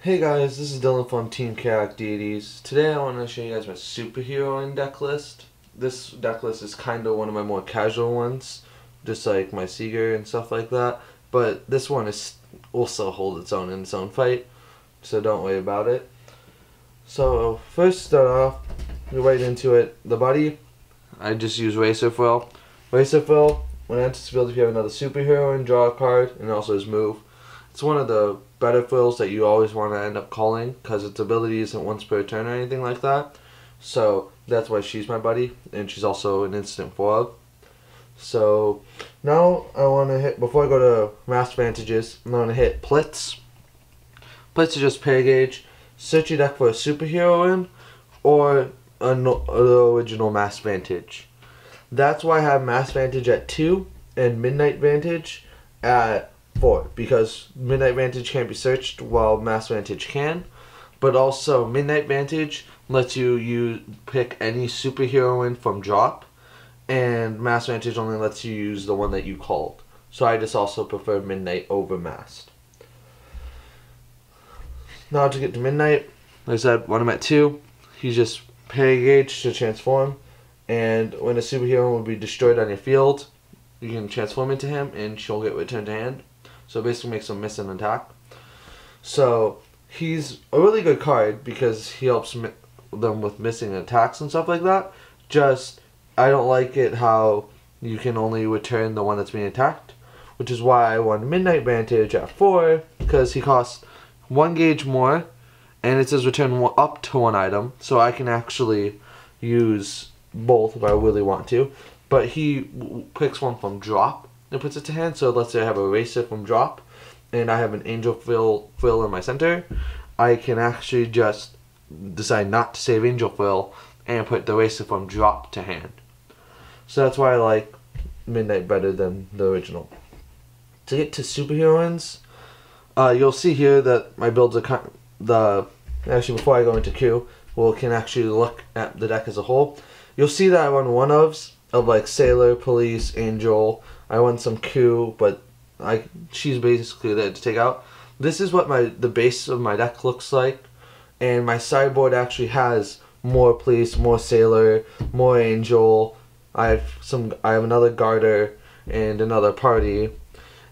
Hey guys, this is Dylan from Team Kayak Deities. Today I want to show you guys my Superheroine deck list. This deck list is kind of one of my more casual ones, just like my Seeger and stuff like that. But this one is also hold its own in its own fight, so don't worry about it. So first start off, go right into it. The buddy, I just use Racer Foil. Racer Foil, when it enters the field, if you have another Superheroine, draw a card, and also his move. It's one of the better foils that you always want to end up calling because its ability isn't once per turn or anything like that. So that's why she's my buddy, and she's also an instant foil. So now I want to hit, before I go to Mass Vantages, I'm going to hit Plitz. Plitz is just pair gauge. Search your deck for a Superheroine or an original Mass Vantage. That's why I have Mass Vantage at 2 and Midnight Vantage at 4, because Midnight Vantage can't be searched while Mass Vantage can, but also Midnight Vantage lets you pick any Superheroine from drop, and Mass Vantage only lets you use the one that you called. So I just also prefer Midnight over Mass. Now to get to Midnight, like I said, when I'm at 2, he's just pair gauge to transform, and when a Superheroine will be destroyed on your field, you can transform into him and she'll get returned to hand. So it basically makes him miss an attack. So he's a really good card because he helps them with missing attacks and stuff like that. Just, I don't like it how you can only return the one that's being attacked, which is why I want Midnight Vantage at 4, because he costs 1 gauge more, and it says return up to 1 item, so I can actually use both if I really want to. But he picks one from drop and puts it to hand. So let's say I have a Racer from drop and I have an Angel Fill in my center. I can actually just decide not to save Angel Fill and put the Racer from drop to hand. So that's why I like Midnight better than the original. To get to Superheroines, you'll see here that my builds are actually, before I go into Q, we can actually look at the deck as a whole. You'll see that I run one-ofs of like Sailor, Police, Angel. I want some Q, but she's basically there to take out. This is what the base of my deck looks like, and my sideboard actually has more Police, more Sailor, more Angel. I have another Garter and another Party.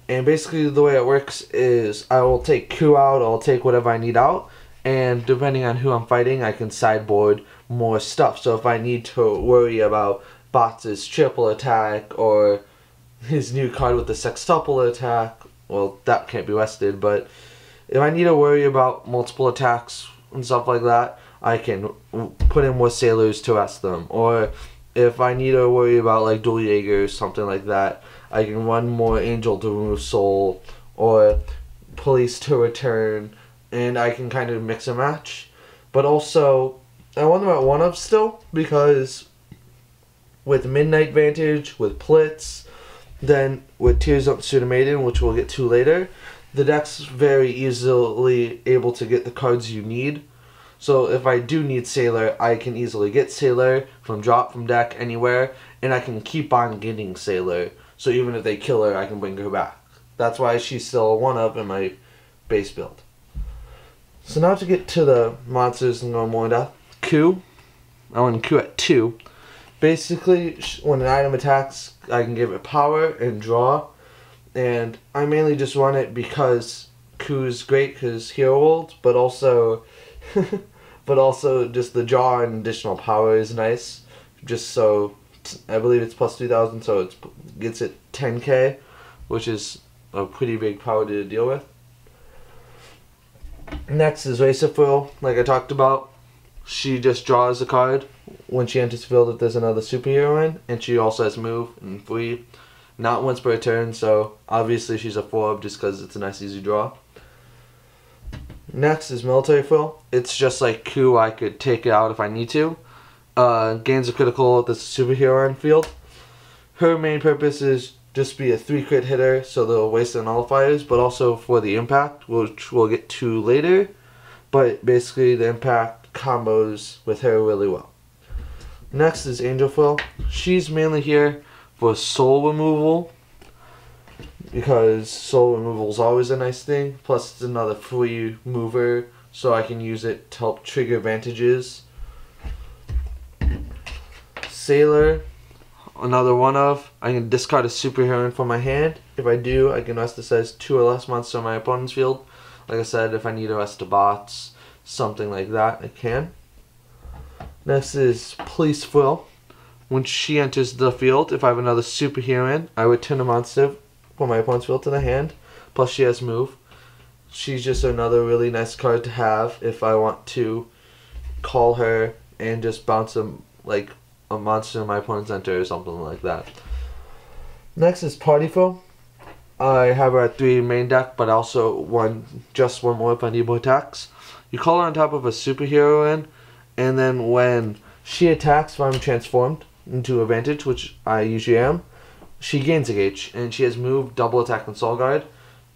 And basically the way it works is I will take Q out, I'll take whatever I need out, and depending on who I'm fighting, I can sideboard more stuff. So if I need to worry about Bots' triple attack or his new card with the sextuple attack, well, that can't be rested, but if I need to worry about multiple attacks and stuff like that, I can put in more Sailors to rest them. Or if I need to worry about like Dual Jaeger or something like that, I can run more Angel to remove Soul or Police to return, and I can kind of mix and match. But also, I want them at 1-of still, because with Midnight Vantage, with Plitz, then with Tears Up Maiden, which we'll get to later, the deck's very easily able to get the cards you need. So if I do need Sailor, I can easily get Sailor from drop, from deck, anywhere, and I can keep on getting Sailor. So even if they kill her, I can bring her back. That's why she's still a 1-of in my base build. So now to get to the monsters and go more in depth. Q. I want Q at 2. Basically, when an item attacks, I can give it power and draw. And I mainly just run it because Q is great because hero ult, but also just the draw and additional power is nice. Just so, I believe it's plus 2,000, so it gets it 10k, which is a pretty big power to deal with. Next is Racer Foil, like I talked about. She just draws a card when she enters the field if there's another Superheroine, and she also has move and free, not once per turn, so obviously she's a 4-of just because it's a nice easy draw. Next is Military Foil. It's just like Q, I could take it out if I need to. Gains a critical at the Superheroine field. Her main purpose is just be a 3-crit hitter, so they'll waste the nullifiers, but also for the impact, which we'll get to later. But basically the impact combos with her really well. Next is Angel Foil. She's mainly here for soul removal, because soul removal is always a nice thing. Plus, it's another free mover, so I can use it to help trigger advantages. Sailor, another one of. I can discard a superheroine from my hand. If I do, I can rest the size 2 or less monster on my opponent's field. Like I said, if I need to rest the bots, something like that, I can. Next is Police Frill. When she enters the field, if I have another superheroine, I would turn a monster from my opponent's field to the hand. Plus she has move. She's just another really nice card to have if I want to call her and just bounce like a monster in my opponent's center or something like that. Next is Party Foe. I have her at 3 main deck, but also just one more if I need more attacks. You call her on top of a superheroine, and then when she attacks, if I'm transformed into advantage, which I usually am, she gains a gauge, and she has move, double attack, and soul guard.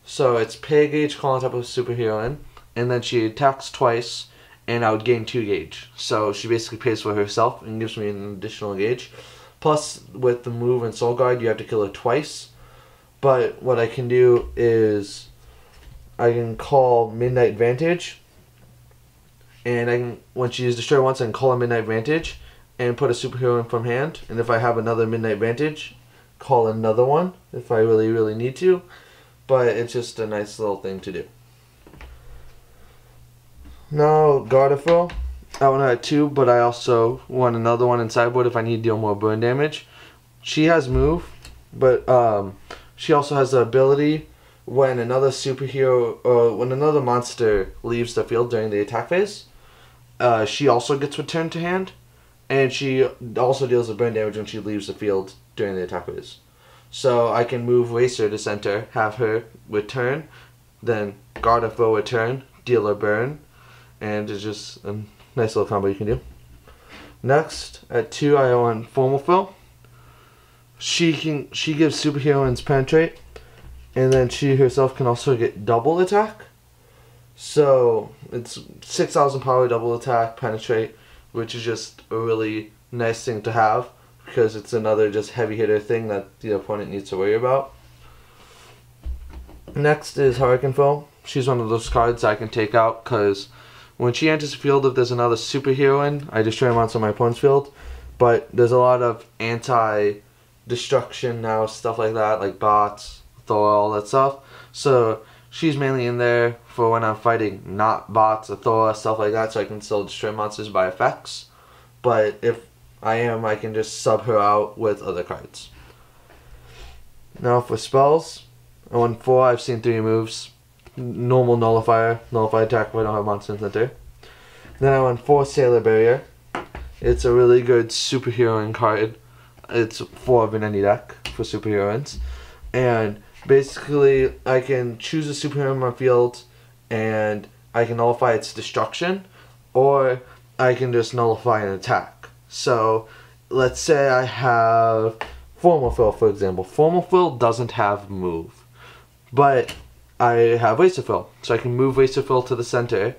So it's pay a gauge, call on top of a superheroine, and then she attacks twice, and I would gain 2 gauge. So she basically pays for herself and gives me an additional gauge. Plus, with the move and soul guard, you have to kill her twice. But what I can do is I can call Midnight Vantage, and I can, when she is destroyed once, I can call a Midnight Vantage and put a superhero from hand. And if I have another Midnight Vantage, call another one if I really need to. But it's just a nice little thing to do. Now, Gardaphil. I want to have 2, but I also want another one in sideboard if I need to deal more burn damage. She has move, but she also has the ability when another superhero or when another monster leaves the field during the attack phase, she also gets returned to hand, and she also deals the burn damage when she leaves the field during the attack phase. So I can move Racer to center, have her return, then Gardaphil return, deal a burn, and it's just a nice little combo you can do. Next, at 2, I want Formal Fill. She gives superheroines penetrate, and then she herself can also get double attack. So it's 6,000 power, double attack, penetrate, which is just a really nice thing to have because it's another just heavy hitter thing that the opponent needs to worry about. Next is Hurricane Foe. She's one of those cards I can take out because when she enters the field, if there's another superheroine, I destroy a monster on my opponent's field. But there's a lot of anti-destruction now, stuff like that, like bots, Thor, all that stuff. So she's mainly in there for when I'm fighting not bots, Thor, stuff like that, so I can still destroy monsters by effects. But if I can just sub her out with other cards. Now for spells, I want 4, I've seen 3 moves. Normal Nullifier, Nullify attack if I don't have monster in center. Then I want 4 Sailor Barrier. It's a really good superheroine card. It's 4 of in any deck for superheroines. And basically, I can choose a superhero in my field, and I can nullify its destruction, or I can just nullify an attack. So, let's say I have Formal Fill, for example. Formal Fill doesn't have move, but I have Racer Fill. So I can move Racer Fill to the center,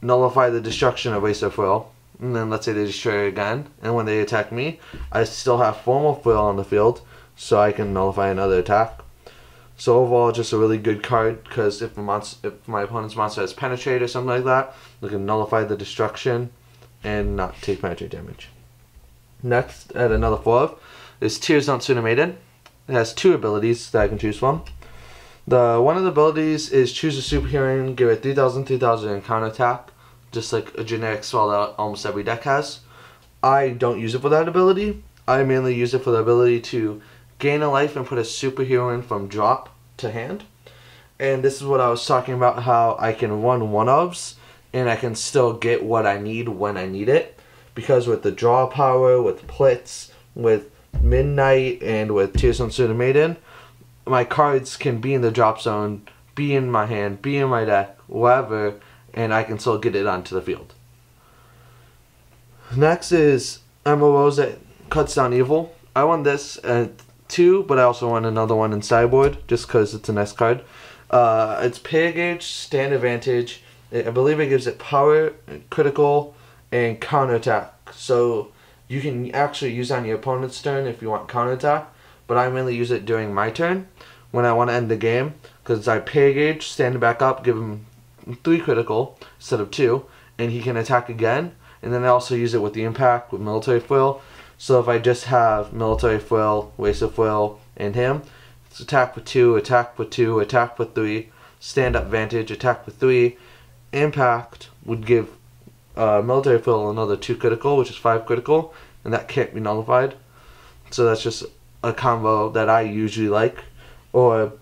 nullify the destruction of Racer Fill, and then let's say they destroy it again, and when they attack me, I still have Formal Fill on the field, so I can nullify another attack. So overall, just a really good card, because if my opponent's monster has Penetrate or something like that, they can nullify the destruction and not take Penetrate damage. Next, at another 4 is Tears Don't Suit a Maiden. It has 2 abilities that I can choose from. One of the abilities is choose a superhero, give it 3,000 and counterattack, just like a generic spell that almost every deck has. I don't use it for that ability. I mainly use it for the ability to gain a life and put a superhero in from drop to hand. And this is what I was talking about, how I can run one-ofs and I can still get what I need when I need it. Because with the draw power, with Plitz, with Midnight, and with Tears Don't Suit a Maiden, my cards can be in the drop zone, be in my hand, be in my deck, wherever, and I can still get it onto the field. Next is Emerald Rose that cuts down evil. I want this at 2, but I also want another one in sideboard, just because it's a nice card. It's pay gauge, stand advantage. I believe it gives it power, critical, and counterattack. So you can actually use it on your opponent's turn if you want counterattack, but I mainly use it during my turn when I want to end the game, because I pay gauge, stand back up, give him 3 critical instead of 2, and he can attack again. And then I also use it with the impact with military foil. So if I just have military foil, wasted foil, and him, it's attack with 2, attack with 2, attack with 3, stand up vantage, attack with 3. Impact would give military foil another 2 critical, which is 5 critical, and that can't be nullified. So that's just a combo that I usually like. Or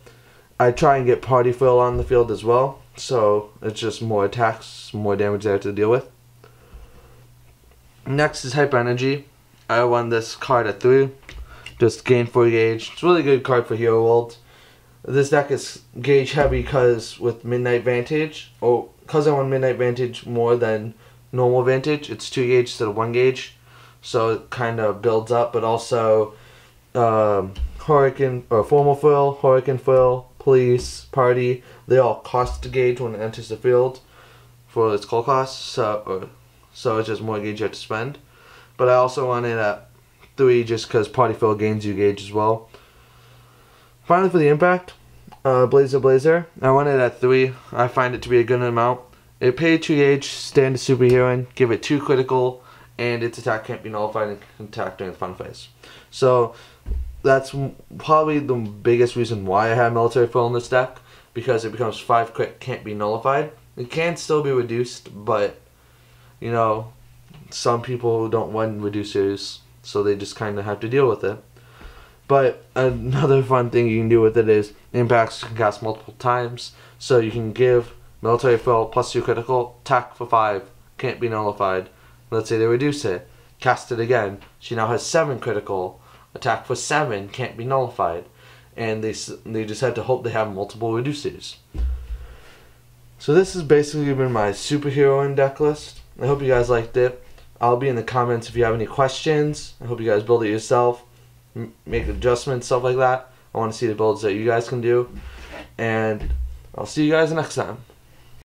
I try and get party foil on the field as well, so it's just more attacks, more damage there to deal with. Next is Hyper Energy. I run this card at 3, just gain 4 gauge. It's a really good card for Hero World. This deck is gauge heavy because with Midnight Vantage, or because I want Midnight Vantage more than normal Vantage, it's 2 gauge instead of 1 gauge. So it kind of builds up, but also Hurricane or Formal Foil, Hurricane Foil, Police, Party, they all cost a gauge when it enters the field for its call cost. So it's just more gauge you have to spend. But I also want it at 3 just because Party Foil gains you gauge as well. Finally, for the impact, Blazer. I want it at 3. I find it to be a good amount. It paid 2 gauge, stand a Superheroine, give it 2 critical, and its attack can't be nullified and can attack during the final phase. So that's probably the biggest reason why I have military foil in this deck, because it becomes 5 crit, can't be nullified. It can still be reduced, but you know, some people don't want reducers, so they just kind of have to deal with it. But another fun thing you can do with it is impacts can cast multiple times, so you can give military foil plus 2 critical, attack for 5, can't be nullified. Let's say they reduce it, cast it again. She now has 7 critical, attack for 7, can't be nullified. And they just have to hope they have multiple reducers. So this has basically been my Superheroine deck list. I hope you guys liked it. I'll be in the comments if you have any questions. I hope you guys build it yourself, make adjustments, stuff like that. I want to see the builds that you guys can do. And I'll see you guys next time.